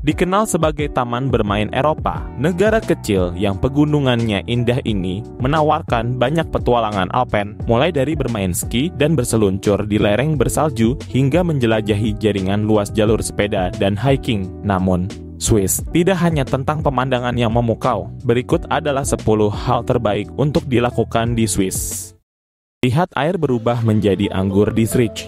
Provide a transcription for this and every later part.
Dikenal sebagai taman bermain Eropa, negara kecil yang pegunungannya indah ini menawarkan banyak petualangan alpen, mulai dari bermain ski dan berseluncur di lereng bersalju hingga menjelajahi jaringan luas jalur sepeda dan hiking. Namun, Swiss tidak hanya tentang pemandangan yang memukau. Berikut adalah 10 hal terbaik untuk dilakukan di Swiss. Lihat air berubah menjadi anggur di Zurich.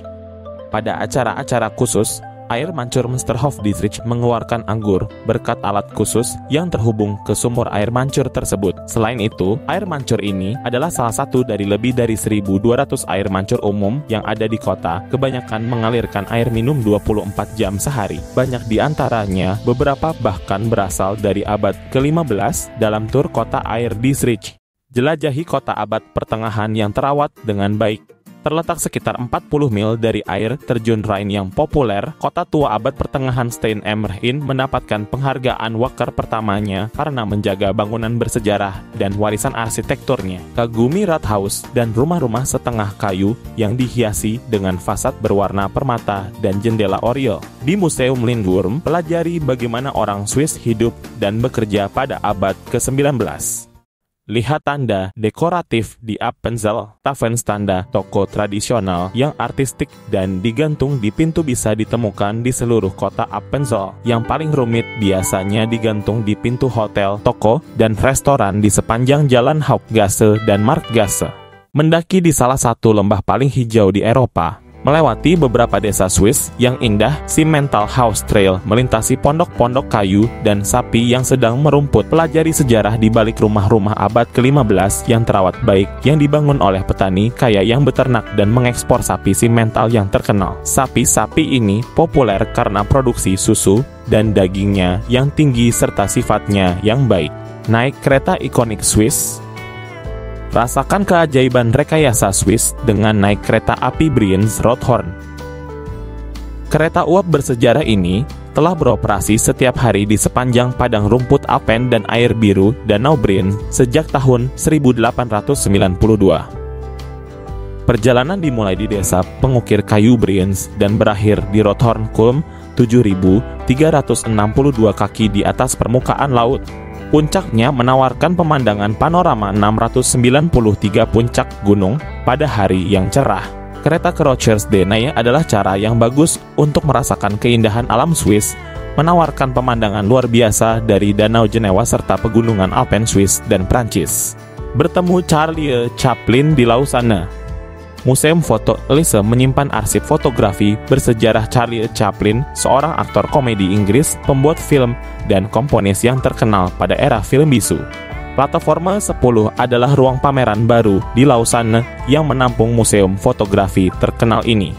Pada acara-acara khusus, air mancur Münsterhof di Zurich mengeluarkan anggur berkat alat khusus yang terhubung ke sumur air mancur tersebut. Selain itu, air mancur ini adalah salah satu dari lebih dari 1.200 air mancur umum yang ada di kota. Kebanyakan mengalirkan air minum 24 jam sehari. Banyak di antaranya, beberapa bahkan berasal dari abad ke-15 dalam tur kota air di Zurich. Jelajahi kota abad pertengahan yang terawat dengan baik. Terletak sekitar 40 mil dari air terjun Rhine yang populer, kota tua abad pertengahan Stein am Rhein mendapatkan penghargaan Walker pertamanya karena menjaga bangunan bersejarah dan warisan arsitekturnya. Kagumi Rathaus dan rumah-rumah setengah kayu yang dihiasi dengan fasad berwarna permata dan jendela oriel. Di Museum Lindwurm, pelajari bagaimana orang Swiss hidup dan bekerja pada abad ke-19. Lihat tanda dekoratif di Appenzell Tafelstanda, toko tradisional yang artistik dan digantung di pintu bisa ditemukan di seluruh kota Appenzell. Yang paling rumit biasanya digantung di pintu hotel, toko, dan restoran di sepanjang jalan Hauptgasse dan Marktgasse. Mendaki di salah satu lembah paling hijau di Eropa, melewati beberapa desa Swiss yang indah, Simmental House Trail melintasi pondok-pondok kayu dan sapi yang sedang merumput. Pelajari sejarah di balik rumah-rumah abad ke-15 yang terawat baik yang dibangun oleh petani kaya yang beternak dan mengekspor sapi Simmental yang terkenal. Sapi-sapi ini populer karena produksi susu dan dagingnya yang tinggi serta sifatnya yang baik. Naik kereta ikonik Swiss. Rasakan keajaiban rekayasa Swiss dengan naik kereta api Brienz Rothorn. Kereta uap bersejarah ini telah beroperasi setiap hari di sepanjang padang rumput alpen dan air biru Danau Brienz sejak tahun 1892. Perjalanan dimulai di desa pengukir kayu Brienz dan berakhir di Rothorn Kulm, 7.362 kaki di atas permukaan laut. Puncaknya menawarkan pemandangan panorama 693 puncak gunung pada hari yang cerah. Kereta ke Rochers-de-Naye adalah cara yang bagus untuk merasakan keindahan alam Swiss, menawarkan pemandangan luar biasa dari Danau Jenewa serta pegunungan Alpen Swiss dan Prancis. Bertemu Charlie Chaplin di Lausanne. Museum Foto Elise menyimpan arsip fotografi bersejarah Charlie Chaplin, seorang aktor komedi Inggris, pembuat film, dan komponis yang terkenal pada era film bisu. Plataforma 10 adalah ruang pameran baru di Lausanne yang menampung museum fotografi terkenal ini,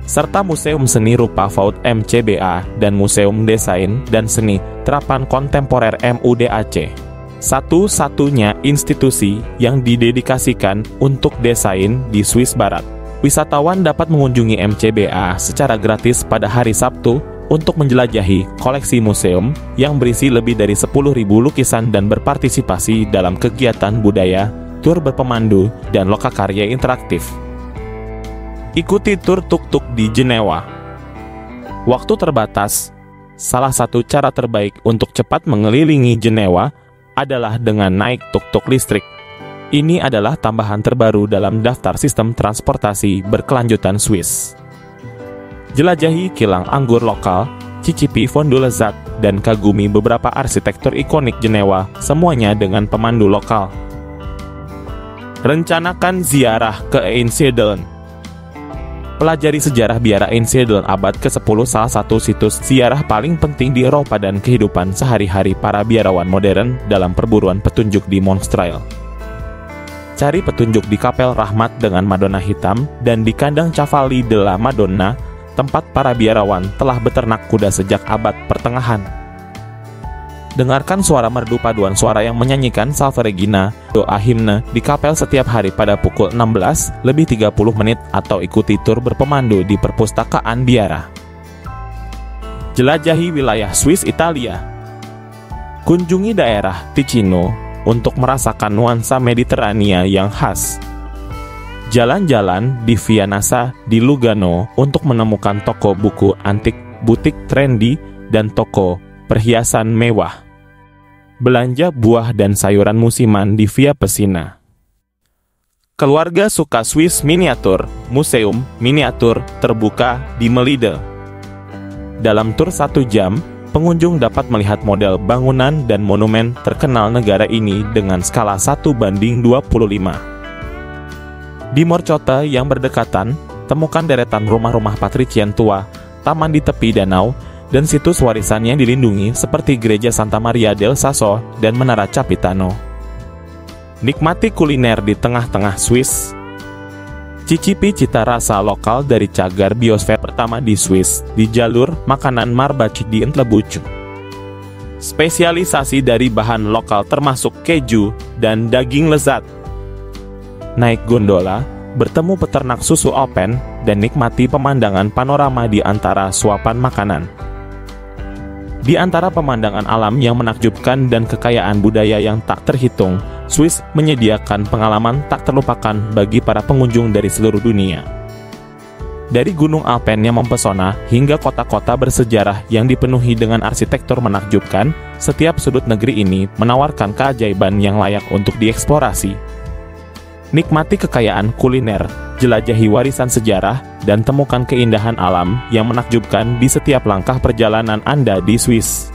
serta Museum Seni Rupa Vaud MCBA dan Museum Desain dan Seni Terapan Kontemporer MUDAC. Satu-satunya institusi yang didedikasikan untuk desain di Swiss Barat. Wisatawan dapat mengunjungi MCBA secara gratis pada hari Sabtu untuk menjelajahi koleksi museum yang berisi lebih dari 10.000 lukisan dan berpartisipasi dalam kegiatan budaya, tur berpemandu, dan lokakarya interaktif. Ikuti tur tuk-tuk di Jenewa. Waktu terbatas. Salah satu cara terbaik untuk cepat mengelilingi Jenewa adalah dengan naik tuk-tuk listrik. Ini adalah tambahan terbaru dalam daftar sistem transportasi berkelanjutan Swiss. Jelajahi kilang anggur lokal, cicipi fondue lezat, dan kagumi beberapa arsitektur ikonik Jenewa, semuanya dengan pemandu lokal. Rencanakan ziarah ke Einsiedeln. Pelajari sejarah biara Einsiedeln abad ke-10, salah satu situs ziarah paling penting di Eropa dan kehidupan sehari-hari para biarawan modern dalam perburuan petunjuk di Monstrail. Cari petunjuk di Kapel Rahmat dengan Madonna hitam dan di kandang Cavalli della Madonna, tempat para biarawan telah beternak kuda sejak abad pertengahan. Dengarkan suara merdu paduan suara yang menyanyikan Salve Regina, doa himne di kapel setiap hari pada pukul 16:30 atau ikuti tur berpemandu di perpustakaan biara. Jelajahi wilayah Swiss Italia. Kunjungi daerah Ticino untuk merasakan nuansa Mediterania yang khas. Jalan-jalan di Via Nasa di Lugano untuk menemukan toko buku antik, butik trendy, dan toko perhiasan mewah. Belanja buah dan sayuran musiman di Via Pesina. Keluarga suka Swiss miniatur, museum miniatur terbuka di Melide. Dalam tur 1 jam, pengunjung dapat melihat model bangunan dan monumen terkenal negara ini dengan skala 1:25. Di Morcote yang berdekatan, temukan deretan rumah-rumah patrician tua, taman di tepi danau, dan situs warisan yang dilindungi seperti Gereja Santa Maria del Sasso dan Menara Capitano. Nikmati kuliner di tengah-tengah Swiss. Cicipi cita rasa lokal dari cagar biosfer pertama di Swiss di jalur makanan Marbach di Entlebuch. Spesialisasi dari bahan lokal termasuk keju dan daging lezat. Naik gondola, bertemu peternak susu Alpen, dan nikmati pemandangan panorama di antara suapan makanan. Di antara pemandangan alam yang menakjubkan dan kekayaan budaya yang tak terhitung, Swiss menyediakan pengalaman tak terlupakan bagi para pengunjung dari seluruh dunia. Dari gunung Alpen yang mempesona hingga kota-kota bersejarah yang dipenuhi dengan arsitektur menakjubkan, setiap sudut negeri ini menawarkan keajaiban yang layak untuk dieksplorasi. Nikmati kekayaan kuliner, jelajahi warisan sejarah, dan temukan keindahan alam yang menakjubkan di setiap langkah perjalanan Anda di Swiss.